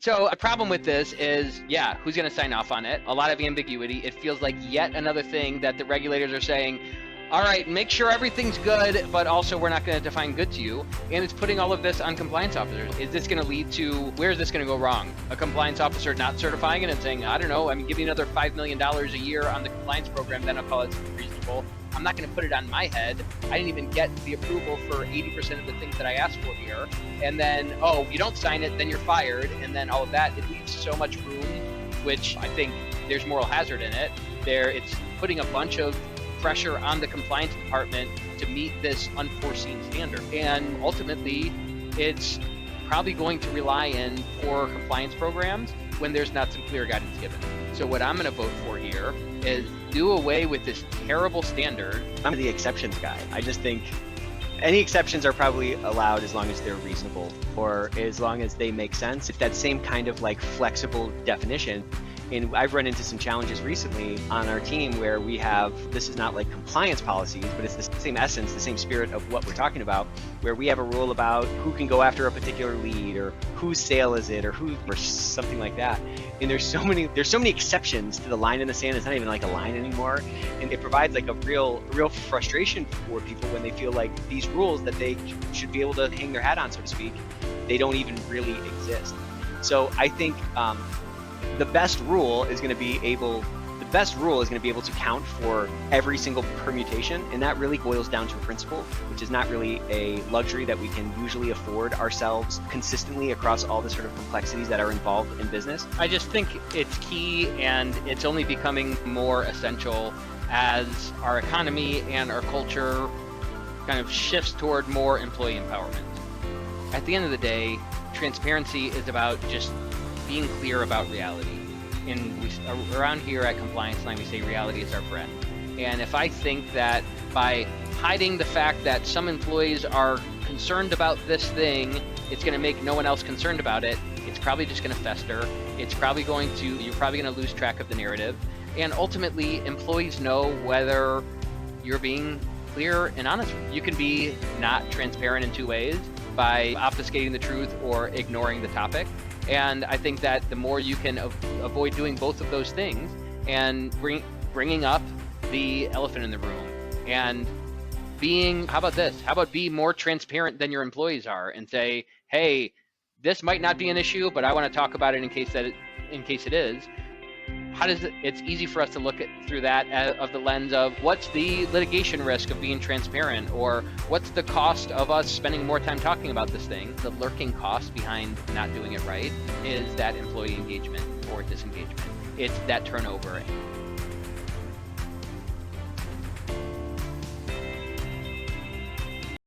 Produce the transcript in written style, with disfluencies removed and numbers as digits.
So a problem with this is, yeah, who's going to sign off on it? A lot of ambiguity. It feels like yet another thing that the regulators are saying, all right, make sure everything's good, but also we're not going to define good to you. And it's putting all of this on compliance officers. Is this going to lead to, where is this going to go wrong? A compliance officer not certifying it and saying, I don't know, give me another $5 million a year on the compliance program, then I'll call it reasonable. I'm not going to put it on my head. I didn't even get the approval for 80% of the things that I asked for here. And then, oh, you don't sign it, then you're fired. And then all of that, it leaves so much room, which I think there's moral hazard in it. It's putting a bunch of pressure on the compliance department to meet this unforeseen standard. And ultimately, it's probably going to rely in poor compliance programs when there's not some clear guidance given. So what I'm going to vote for here is do away with this terrible standard. I'm the exceptions guy. I just think any exceptions are probably allowed as long as they're reasonable or as long as they make sense. It's that same kind of like flexible definition. And I've run into some challenges recently on our team where we have, this is not like compliance policies, but it's the same essence, the same spirit of what we're talking about, where we have a rule about who can go after a particular lead or whose sale is it or something like that. And there's so many exceptions to the line in the sand. It's not even like a line anymore. And it provides like a real frustration for people when they feel like these rules that they should be able to hang their hat on, so to speak, they don't even really exist. So I think, the best rule is going to be able to count for every single permutation, and that really boils down to a principle, which is not really a luxury that we can usually afford ourselves consistently across all the sort of complexities that are involved in business. I just think it's key, and it's only becoming more essential as our economy and our culture kind of shifts toward more employee empowerment. At the end of the day, transparency is about just being clear about reality. And around here at ComplianceLine, we say reality is our friend. And if I think that by hiding the fact that some employees are concerned about this thing, it's going to make no one else concerned about it, it's probably just going to fester. You're probably going to lose track of the narrative. And ultimately, employees know whether you're being clear and honest. You can be not transparent in two ways, by obfuscating the truth or ignoring the topic. And I think that the more you can avoid doing both of those things and bringing up the elephant in the room and how about be more transparent than your employees are and say, hey, this might not be an issue, but I want to talk about it in case it is. It's easy for us to look through that of the lens of what's the litigation risk of being transparent, or what's the cost of us spending more time talking about this thing. The lurking cost behind not doing it right is that employee engagement or disengagement. It's that turnover.